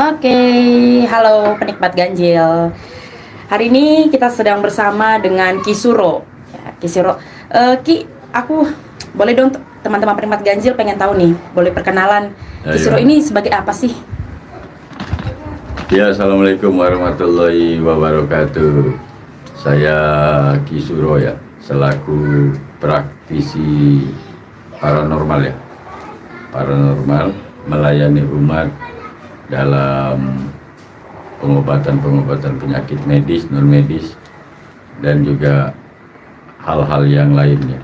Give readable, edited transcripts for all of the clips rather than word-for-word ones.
Oke, halo penikmat ganjil. Hari ini kita sedang bersama dengan Kisuro. Ya, Kisuro, Ki, aku boleh dong teman-teman penikmat ganjil pengen tahu nih, boleh perkenalan Kisuro Ayo. ini sebagai apa sih? Ya, Assalamualaikum warahmatullahi wabarakatuh. Saya Kisuro ya, selaku praktisi paranormal ya. Paranormal melayani umat dalam pengobatan penyakit medis, non medis, dan juga hal-hal yang lainnya.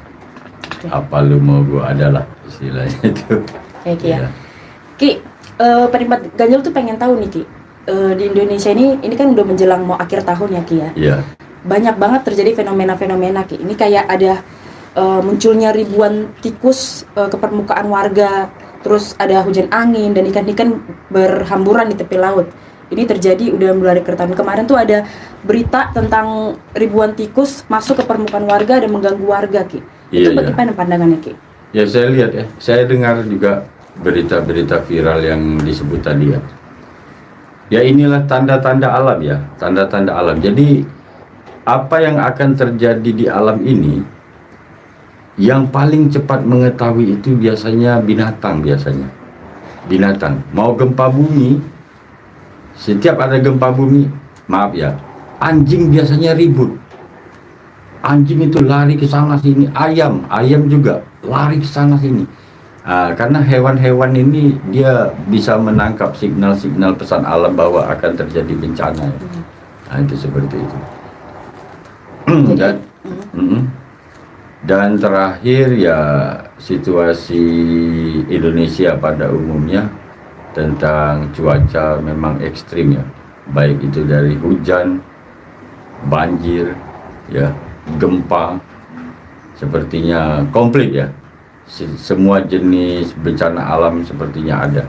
Oke. Apa lu mau gua adalah istilahnya itu. Oke, Ki ya. Ya. Ki, penikmat ganjil tuh pengen tahu nih Ki. Di Indonesia ini kan udah menjelang mau akhir tahun ya Ki ya. Ya. Banyak banget terjadi fenomena-fenomena Ki. Ini kayak ada munculnya ribuan tikus ke permukaan warga, terus ada hujan angin dan ikan-ikan berhamburan di tepi laut. Ini terjadi udah mulai dari tahun kemarin tuh ada berita tentang ribuan tikus masuk ke permukaan warga dan mengganggu warga Ki. Itu Iya. bagaimana pandangannya Ki? Ya, saya lihat ya, saya dengar juga berita-berita viral yang disebut tadi ya. Ya, inilah tanda-tanda alam ya, tanda-tanda alam. Jadi apa yang akan terjadi di alam ini, yang paling cepat mengetahui itu biasanya binatang biasanya. Binatang. Mau gempa bumi, setiap ada gempa bumi, maaf ya, anjing biasanya ribut. Anjing itu lari ke sana sini, ayam juga lari ke sana sini. Karena hewan-hewan ini dia bisa menangkap signal-signal pesan alam bahwa akan terjadi bencana. Itu seperti itu. Dan terakhir ya, situasi Indonesia pada umumnya tentang cuaca memang ekstrim ya, baik itu dari hujan, banjir, ya, gempa, sepertinya komplit ya. Semua jenis bencana alam sepertinya ada.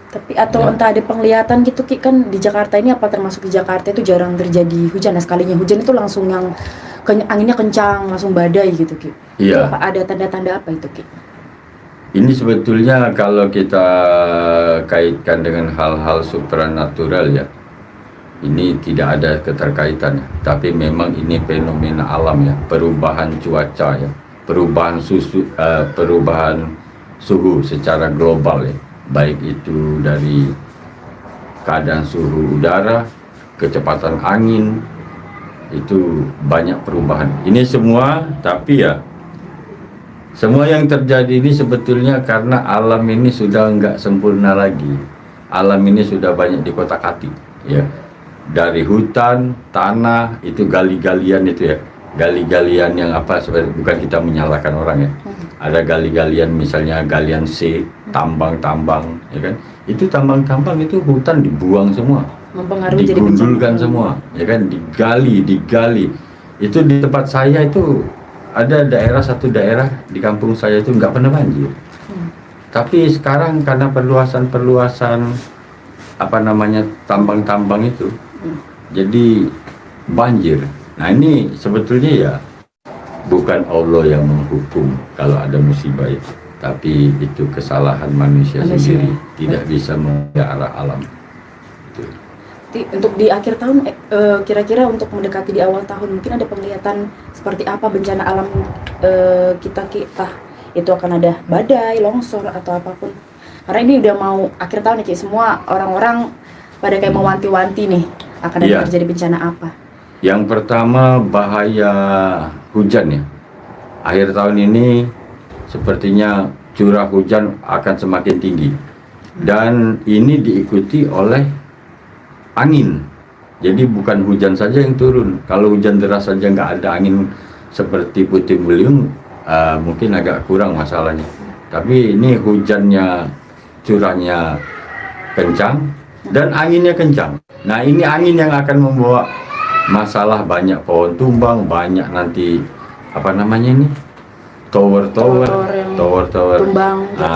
Tapi atau Ya. entah ada penglihatan gitu Ki, kan di Jakarta ini apa termasuk di Jakarta itu jarang terjadi hujan. Nah, sekalinya hujan itu langsung yang anginnya kencang, langsung badai gitu Ki. Itu Iya. apa ada tanda-tanda apa itu Ki? Ini sebetulnya kalau kita kaitkan dengan hal-hal supranatural ya, ini tidak ada keterkaitan, tapi memang ini fenomena alam ya, perubahan cuaca ya, perubahan suhu secara global ya, baik itu dari keadaan suhu udara, kecepatan angin, itu banyak perubahan. Ini semua, tapi ya, semua yang terjadi ini sebetulnya karena alam ini sudah nggak sempurna lagi. Alam ini sudah banyak dikotak-atik ya. Dari hutan, tanah, itu gali-galian itu ya. Gali-galian yang apa, sebenarnya bukan kita menyalahkan orang ya. Ada gali-galian, misalnya galian C, tambang-tambang ya kan. Itu tambang-tambang itu hutan dibuang semua. Mempengaruhi jadi Digundulkan bencana. semua ya kan, digali. Itu di tempat saya itu ada satu daerah di kampung saya itu nggak pernah banjir. Tapi sekarang karena perluasan apa namanya, tambang-tambang itu, jadi banjir. Nah, ini sebetulnya ya bukan Allah yang menghukum kalau ada musibah itu, tapi itu kesalahan manusia sendiri, tidak bisa memelihara alam. Itu. Untuk di akhir tahun, kira-kira untuk mendekati di awal tahun, mungkin ada penglihatan seperti apa bencana alam kita itu akan ada badai, longsor atau apapun. Karena ini udah mau akhir tahun nih, semua orang-orang pada kayak mewanti-wanti nih akan ada terjadi bencana apa. Yang pertama, bahaya hujan ya. Akhir tahun ini sepertinya curah hujan akan semakin tinggi, dan ini diikuti oleh angin. Jadi bukan hujan saja yang turun. Kalau hujan deras saja nggak ada angin seperti puting beliung, mungkin agak kurang masalahnya. Tapi ini hujannya, curahnya kencang dan anginnya kencang. Nah, ini angin yang akan membawa masalah, banyak pohon tumbang, banyak nanti apa namanya ini, tower tumbang gitu ya.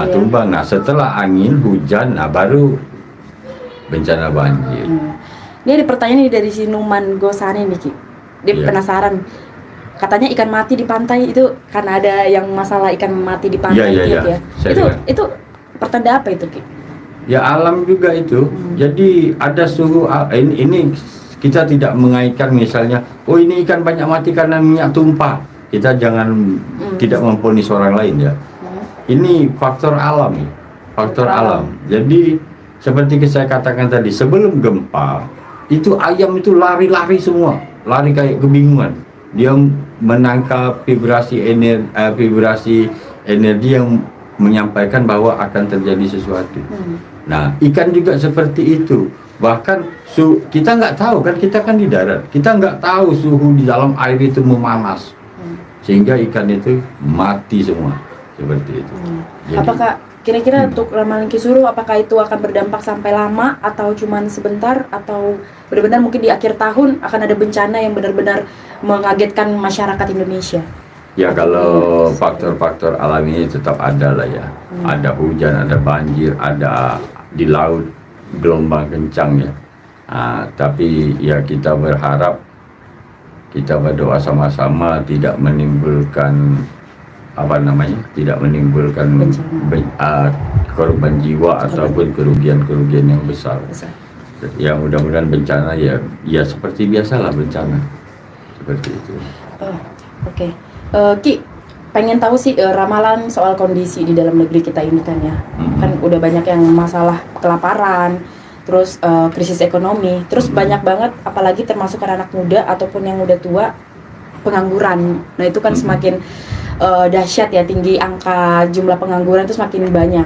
tumbang. Nah, setelah angin, hujan, nah baru bencana banjir. Ini ada pertanyaan nih dari si Numan Gosani nih Ki. Dia penasaran. Katanya ikan mati di pantai itu karena ada yang masalah ikan mati di pantai gitu ya. Itu pertanda apa itu Ki? Ya alam juga itu. Jadi ada suhu ini kita tidak mengaitkan misalnya, oh ini ikan banyak mati karena minyak tumpah. Kita jangan tidak memponis orang lain ya. Ini faktor alam, ya. Faktor alam. Jadi seperti saya katakan tadi, sebelum gempa itu ayam itu lari-lari semua, lari kayak kebingungan. Dia menangkap vibrasi energi yang menyampaikan bahwa akan terjadi sesuatu. Nah, ikan juga seperti itu. Bahkan kita nggak tahu kan, kita kan di darat, kita nggak tahu suhu di dalam air itu memanas, sehingga ikan itu mati semua seperti itu. Jadi, apakah kira-kira untuk ramalan Ki Suro, apakah itu akan berdampak sampai lama atau cuman sebentar, atau benar-benar mungkin di akhir tahun akan ada bencana yang benar-benar mengagetkan masyarakat Indonesia? ya kalau faktor-faktor alam ini tetap ada lah ya. Ada hujan, ada banjir, ada di laut gelombang kencang ya. Tapi ya kita berharap, kita berdoa sama-sama tidak menimbulkan tidak menimbulkan korban jiwa ataupun kerugian yang besar. Ya mudah-mudahan bencana ya seperti biasalah bencana seperti itu. Oke. Ki, pengen tahu sih ramalan soal kondisi di dalam negeri kita ini kan ya. Kan udah banyak yang masalah kelaparan, terus krisis ekonomi, terus banyak banget apalagi termasuk anak muda ataupun yang udah tua, pengangguran. Nah, itu kan semakin dahsyat ya, tinggi angka jumlah pengangguran itu semakin banyak.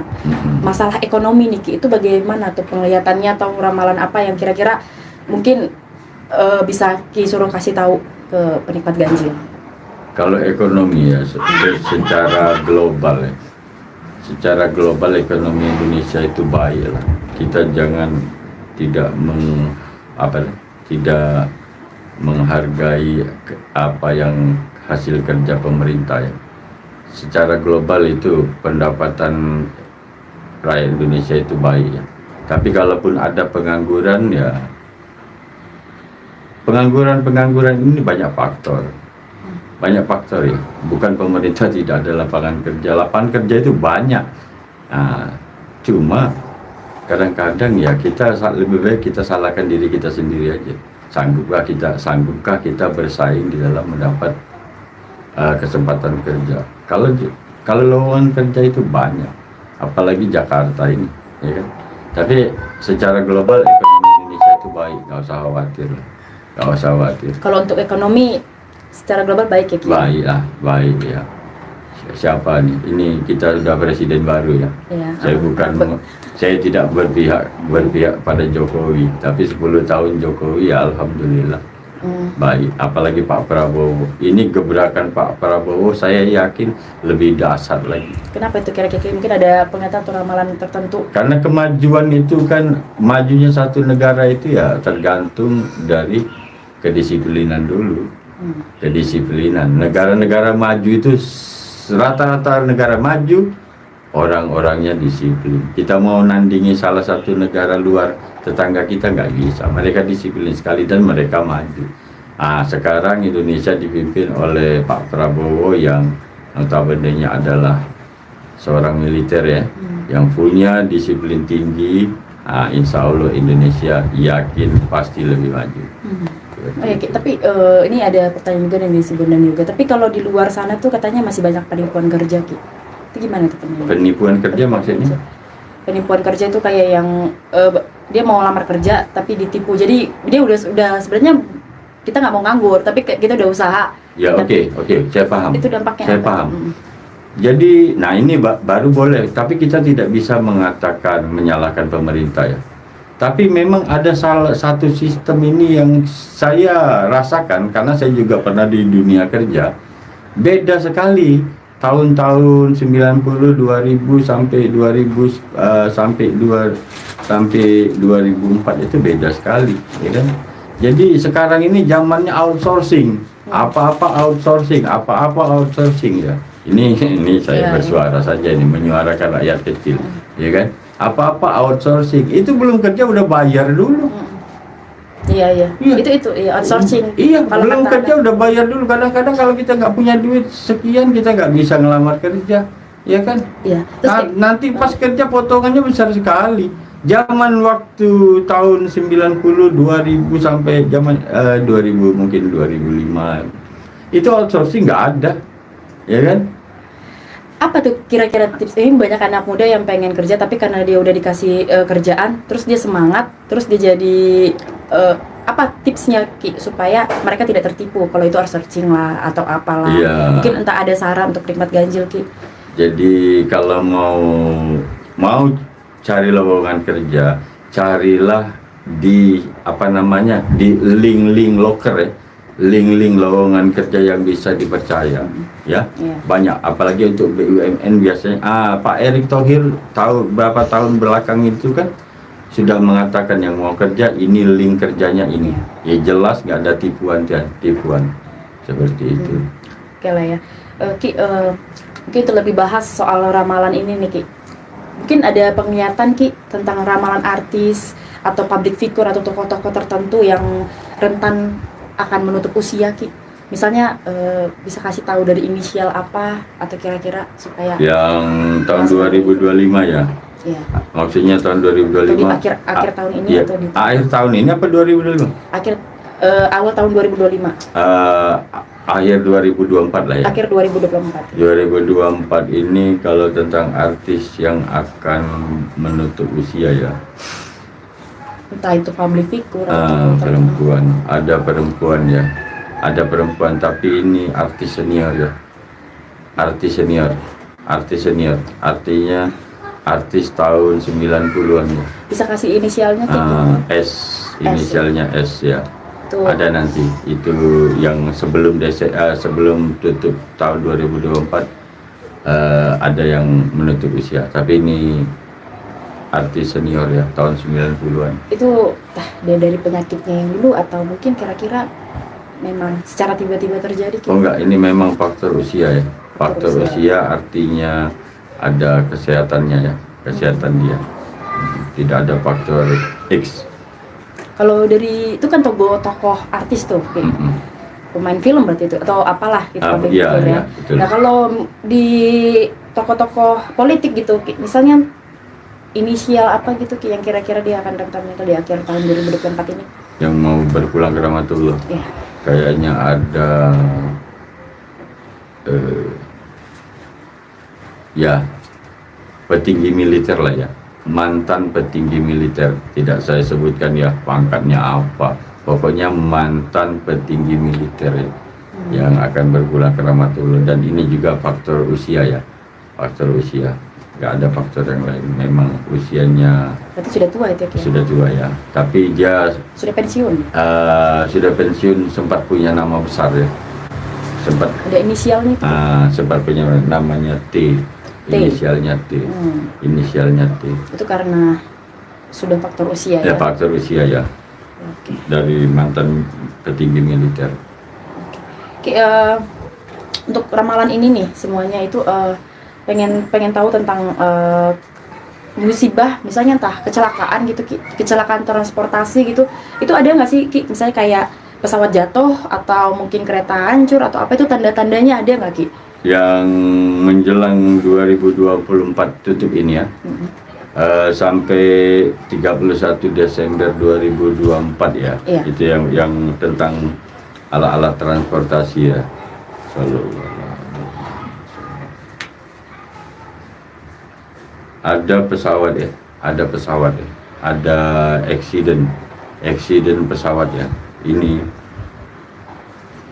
Masalah ekonomi nih Ki, itu bagaimana tuh penglihatannya atau ramalan apa yang kira-kira mungkin bisa Ki Suro kasih tahu ke penikmat ganjil? Kalau ekonomi ya secara global ya, secara global ekonomi Indonesia itu baik lah. Kita jangan tidak menghargai apa yang hasil kerja pemerintah ya. Secara global itu pendapatan rakyat Indonesia itu baik ya. Tapi kalaupun ada pengangguran ya, pengangguran ini banyak faktor ya. Bukan pemerintah tidak ada lapangan kerja itu banyak. Cuma kadang-kadang ya kita lebih baik kita salahkan diri kita sendiri aja. Sanggupkah kita bersaing di dalam mendapat kesempatan kerja? Kalau lowongan kerja itu banyak, apalagi Jakarta ini, ya kan? Tapi secara global ekonomi Indonesia itu baik, nggak usah khawatir. Kalau untuk ekonomi secara global baik ya Ki? Baik ya. Siapa nih? Ini kita sudah presiden baru ya. Saya tidak berpihak pada Jokowi, tapi 10 tahun Jokowi ya alhamdulillah baik. Apalagi Pak Prabowo. Ini gebrakan Pak Prabowo saya yakin lebih dahsyat lagi. Kenapa itu kira-kira? Mungkin ada pengetahuan atau ramalan tertentu? Karena kemajuan itu kan, majunya satu negara itu ya tergantung dari kedisiplinan dulu. Kedisiplinan. Negara-negara maju itu rata-rata negara maju orang-orangnya disiplin. Kita mau nandingi salah satu negara luar tetangga kita nggak bisa. Mereka disiplin sekali dan mereka maju. Sekarang Indonesia dipimpin oleh Pak Prabowo yang notabene-nya adalah seorang militer ya, yang punya disiplin tinggi. Insya Allah Indonesia yakin pasti lebih maju. Tapi ini ada pertanyaan juga yang disebutkan juga. Tapi kalau di luar sana tuh katanya masih banyak penipuan kerja Ki. Itu gimana tuh teman? Penipuan kerja maksudnya? Penipuan kerja itu kayak yang dia mau lamar kerja tapi ditipu. Jadi dia udah sebenarnya kita nggak mau nganggur, tapi kita udah usaha. Ya oke, saya paham. Itu dampaknya. Saya paham. Jadi, ini baru boleh, tapi kita tidak bisa menyalahkan pemerintah ya. Tapi memang ada salah satu sistem ini yang saya rasakan karena saya juga pernah di dunia kerja. Beda sekali tahun-tahun 90, 2000 sampai 2004 itu beda sekali, ya kan? Jadi sekarang ini zamannya outsourcing. Apa-apa outsourcing ya. Ini saya bersuara saja ini, menyuarakan rakyat kecil, ya kan? Apa-apa outsourcing, itu belum kerja udah bayar dulu. Iya. Itu outsourcing. Iya, belum kerja udah bayar dulu. Kadang-kadang kalau kita nggak punya duit sekian, kita nggak bisa ngelamar kerja. ya kan? Iya. Terus Nanti pas kerja potongannya besar sekali. Zaman waktu tahun 90, 2000 sampai zaman 2000 mungkin 2005 itu outsourcing nggak ada, ya kan? apa tuh kira-kira tips ini? Banyak anak muda yang pengen kerja tapi karena dia udah dikasih kerjaan terus dia semangat, terus dia jadi apa tipsnya Ki supaya mereka tidak tertipu kalau itu outsourcing lah atau apalah. Iya. Mungkin entah ada saran untuk nikmat ganjil Ki. Jadi kalau mau cari lowongan kerja, carilah di apa namanya, di link-link loker ya, link-link lowongan kerja yang bisa dipercaya, ya. Iya. Banyak, apalagi untuk BUMN biasanya. Pak Erick Thohir tahu berapa tahun belakang itu kan sudah mengatakan yang mau kerja ini link kerjanya ini. Ya jelas nggak ada tipuan seperti itu. Oke lah ya. Ki, mungkin itu lebih bahas soal ramalan ini nih Ki. Mungkin ada penglihatan Ki tentang ramalan artis atau public figure atau tokoh-tokoh tertentu yang rentan akan menutup usia Ki. Misalnya bisa kasih tahu dari inisial apa atau kira-kira supaya Yang tahun 2025 ya. ya, Maksudnya tahun atau di 2025. akhir tahun ini Ya, atau di akhir tahun ini apa 2025? akhir awal tahun 2025. Akhir 2024 lah ya. Akhir 2024. 2024 ini kalau tentang artis yang akan menutup usia ya. Entah itu public figure atau Perempuan, ada perempuan tapi ini artis senior ya. Artis senior artinya artis tahun 90-an ya. bisa kasih inisialnya Ki? S, inisialnya S ya. Tuh. Ada nanti itu yang sebelum sebelum tutup tahun 2024 ada yang menutup usia, tapi ini artis senior ya, tahun 90-an. Itu dia dari penyakitnya yang dulu atau mungkin kira-kira memang secara tiba-tiba terjadi Ki? Oh enggak, ini memang faktor usia ya. Faktor usia artinya ada kesehatannya ya, kesehatan dia. Tidak ada faktor X. Kalau dari itu kan tokoh artis tuh Ki. Pemain film berarti itu atau apalah gitu public Iya, figure ya. betul. Nah kalau di tokoh-tokoh politik gitu Ki, misalnya inisial apa gitu Ki yang kira-kira dia akan rentan meninggal di akhir tahun 2024 ini? Yang mau berpulang ke Rahmatullah. Ya. Kayaknya ada ya petinggi militer lah ya, mantan petinggi militer, tidak saya sebutkan ya pangkatnya apa, pokoknya mantan petinggi militer ya, yang akan berpulang ke Rahmatullah. Dan ini juga faktor usia ya, faktor usia, nggak ada faktor yang lain, memang usianya Berarti sudah tua itu ya? sudah tua ya, tapi dia Sudah pensiun? sudah pensiun, sempat punya nama besar ya, sempat Ada inisialnya itu? sempat punya namanya T. Inisialnya T. Inisialnya T. Itu karena sudah faktor usia ya? Ya faktor usia ya, Oke. dari mantan petinggi militer. Oke, untuk ramalan ini nih semuanya itu pengen tahu tentang musibah, misalnya entah kecelakaan gitu Ki, kecelakaan transportasi gitu, itu ada nggak sih Ki? Misalnya kayak pesawat jatuh atau mungkin kereta hancur atau apa, itu tanda-tandanya ada nggak Ki? Yang menjelang 2024 tutup ini ya, sampai 31 Desember 2024 ya. Iya. Itu yang tentang alat-alat transportasi ya. Ada pesawat ya, ada accident pesawat ya. Ini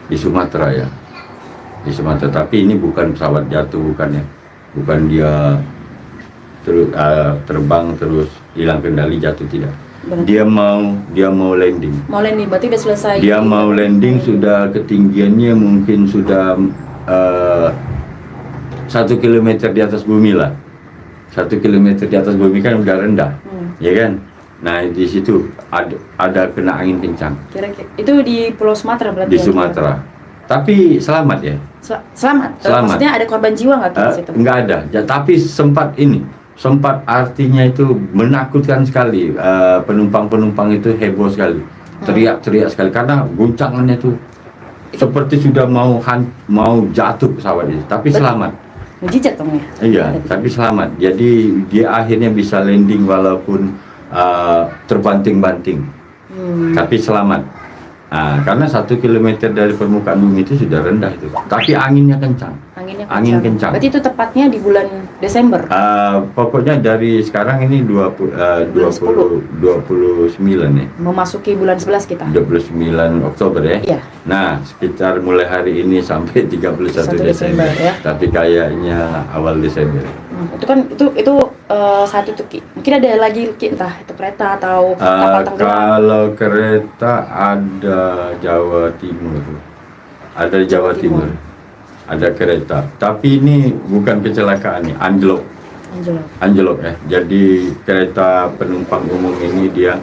di Sumatera ya, di Sumatera. Tapi ini bukan pesawat jatuh, bukan ya, bukan dia terbang terus hilang kendali jatuh, tidak. Berarti Dia mau landing. mau landing, berarti udah selesai. Dia mau landing, sudah ketinggiannya mungkin sudah 1 kilometer di atas bumi lah. 1 kilometer di atas bumi kan udah rendah, ya kan? Nah di situ ada kena angin kencang Kira-kira itu di Pulau Sumatera berarti? di ya, Sumatera. Tapi selamat ya. Selamat. Selamat. Maksudnya ada korban jiwa nggak Ki di situ? Nggak ada. Tapi sempat artinya itu menakutkan sekali. Penumpang itu heboh sekali, teriak-teriak sekali karena guncangannya itu seperti sudah mau jatuh pesawat itu. Tapi selamat. Mujizat dong ya. Iya, tapi selamat. Jadi dia akhirnya bisa landing walaupun terbanting-banting, tapi selamat. Nah, karena 1 kilometer dari permukaan bumi itu sudah rendah itu, tapi anginnya kencang. Angin kencang. Berarti itu tepatnya di bulan Desember. Pokoknya dari sekarang ini 29 ya. Memasuki bulan 11 kita. 29 Oktober ya. Iya. Nah, sekitar mulai hari ini sampai 31 Desember ya. Tapi kayaknya awal Desember. Itu kan itu satu tuh Ki. Mungkin ada lagi Ki, entah itu kereta atau kapal tenggelam. Kalau kereta ada Jawa Timur. Ada Jawa Timur. Ada kereta. Tapi ini bukan kecelakaan nih, anjlok ya. Jadi kereta penumpang umum ini dia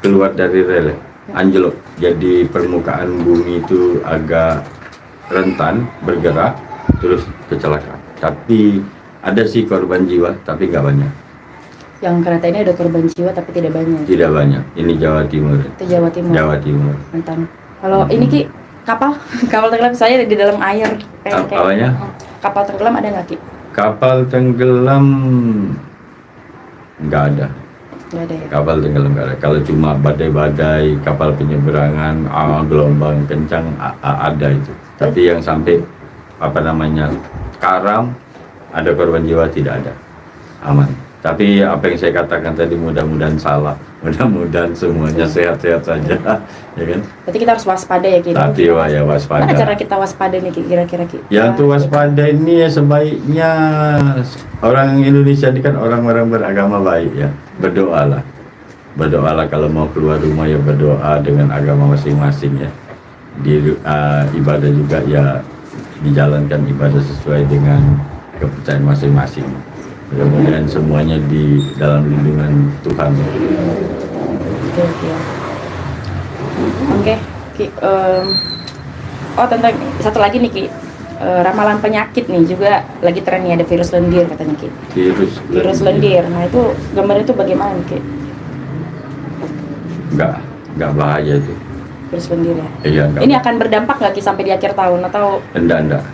keluar dari rel, anjlok. Jadi permukaan bumi itu agak rentan bergerak, terus kecelakaan. Tapi ada sih korban jiwa, tapi nggak banyak. Yang kereta ini ada korban jiwa tapi tidak banyak. Tidak banyak. Ini Jawa Timur. Itu Jawa Timur. Jawa Timur. Rentan. Kalau ini Ki, kapal tenggelam saya di dalam air. Apanya? Kapal tenggelam ada nggak Ki? Kapal tenggelam nggak ada. Nggak ada ya. Kapal tenggelam nggak ada. Kalau cuma badai-badai, kapal penyeberangan, gelombang kencang ada itu. Tapi yang sampai karam, ada korban jiwa tidak ada, aman. Tapi apa yang saya katakan tadi mudah-mudahan salah, mudah-mudahan semuanya sehat-sehat saja, ya kan? Berarti kita harus waspada ya Ki. Tapi ya waspada. Mana cara kita waspada nih Ki, kira-kira Ki? Yang tuh waspada ini ya sebaiknya orang Indonesia ini kan orang-orang beragama baik ya, berdoalah kalau mau keluar rumah ya berdoa dengan agama masing-masing ya. Di ibadah juga ya dijalankan ibadah sesuai dengan kepercayaan masing-masing. Mudah-mudahan semuanya di dalam lindungan Tuhan. Oke, Ki. Tentang satu lagi nih Ki, ramalan penyakit nih juga lagi tren nih, ada virus lendir katanya Ki. Virus lendir. Nah itu gambarnya itu bagaimana Ki? Enggak bahaya itu. Virus lendir ya. Iya. Ini akan berdampak nggak Ki sampai di akhir tahun atau? Enggak.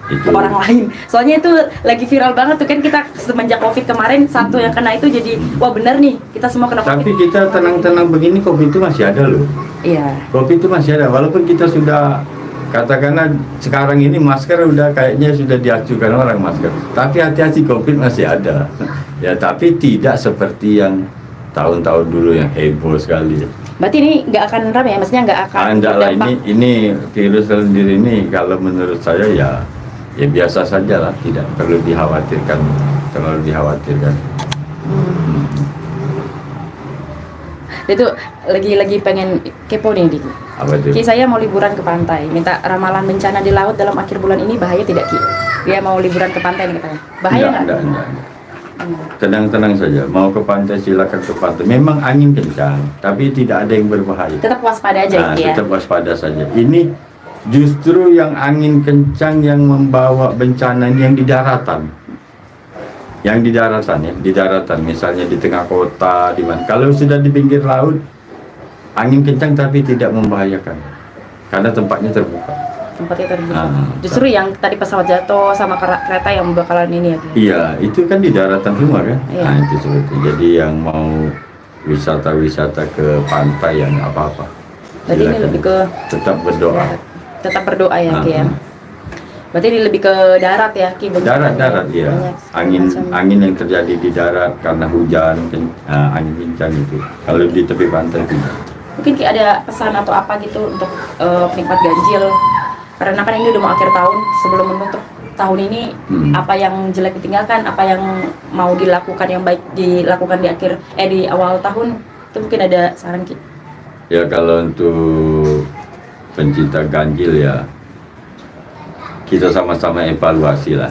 Itu orang lain. Soalnya itu lagi viral banget tuh kan, kita semenjak Covid kemarin satu yang kena itu jadi wah bener nih kita semua kena Covid. Tapi kita tenang-tenang begini, Covid itu masih ada loh. Iya. Covid itu masih ada walaupun kita sudah katakanlah sekarang ini masker udah kayaknya sudah diajukan orang masker. Tapi hati-hati, Covid masih ada. Ya tapi tidak seperti yang tahun-tahun dulu yang heboh sekali. Berarti ini nggak akan ramai ya, maksudnya nggak akan berdampak. Ini virus lendir ini kalau menurut saya ya biasa saja lah, tidak perlu dikhawatirkan, terlalu dikhawatirkan. Itu lagi pengen kepo nih Ki. Apa itu? Ki, saya mau liburan ke pantai, minta ramalan bencana di laut dalam akhir bulan ini, bahaya tidak Ki? Dia mau liburan ke pantai nih katanya. Bahaya nggak? Enggak. Tenang-tenang saja, mau ke pantai silakan ke pantai. Memang angin kencang, tapi tidak ada yang berbahaya. Tetap waspada aja ya. Tetap waspada saja. Ini justru yang angin kencang yang membawa bencana ini yang di daratan. Yang di daratan misalnya di tengah kota, di mana. Kalau sudah di pinggir laut, angin kencang tapi tidak membahayakan. Karena tempatnya terbuka. Justru yang tadi pesawat jatuh sama kereta yang bakalan ini ya. Iya, itu kan di daratan semua kan. Iya. Nah, itu seperti. Jadi yang mau wisata-wisata ke pantai yang apa-apa. Berarti ini lebih ke tetap berdoa. Tetap berdoa ya Ki ya. Berarti ini lebih ke darat ya Ki. Darat ya. Angin yang terjadi di darat karena hujan, angin kencang itu. Kalau di tepi pantai tidak. Mungkin Ki ada pesan atau apa gitu untuk penikmat ganjil, karena kan ini udah mau akhir tahun, sebelum menutup tahun ini apa yang jelek ditinggalkan, apa yang mau dilakukan yang baik dilakukan di awal tahun, itu mungkin ada saran Ki? Ya kalau untuk pencinta ganjil ya kita sama-sama evaluasi lah,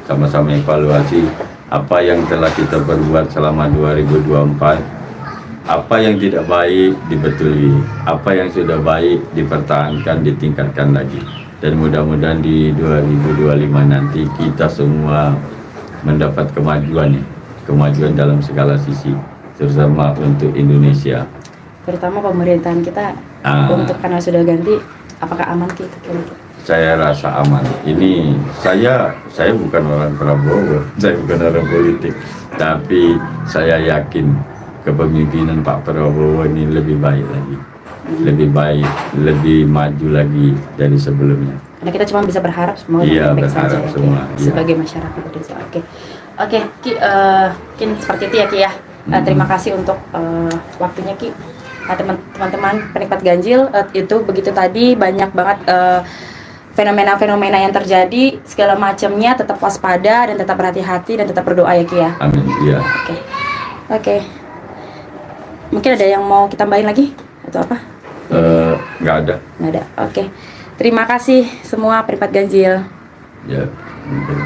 sama-sama evaluasi apa yang telah kita perbuat selama 2024, apa yang tidak baik dibetuli, apa yang sudah baik dipertahankan, ditingkatkan lagi, dan mudah-mudahan di 2025 nanti kita semua mendapat kemajuan dalam segala sisi, terutama untuk Indonesia. Terutama pemerintahan kita untuk karena sudah ganti, apakah aman Ki? saya rasa aman. Ini saya bukan orang Prabowo, saya bukan orang politik, tapi saya yakin kepemimpinan Pak Prabowo ini lebih baik lagi, lebih baik, lebih maju lagi dari sebelumnya. Karena kita cuma bisa berharap semua Iya, baik-baik berharap saja ya, semua, Ki, iya. sebagai masyarakat desa. Oke, Ki, mungkin seperti itu ya, Ki ya. Terima kasih untuk waktunya, Ki. Nah, teman-teman penikmat ganjil, itu begitu tadi banyak banget fenomena-fenomena yang terjadi, segala macamnya, tetap waspada dan tetap berhati-hati dan tetap berdoa ya, Ki ya. Amin. Iya. Oke. Mungkin ada yang mau kita tambahin lagi atau apa? Nggak ada. Nggak ada. Oke. Terima kasih semua penikmat ganjil. Ya. Mungkin.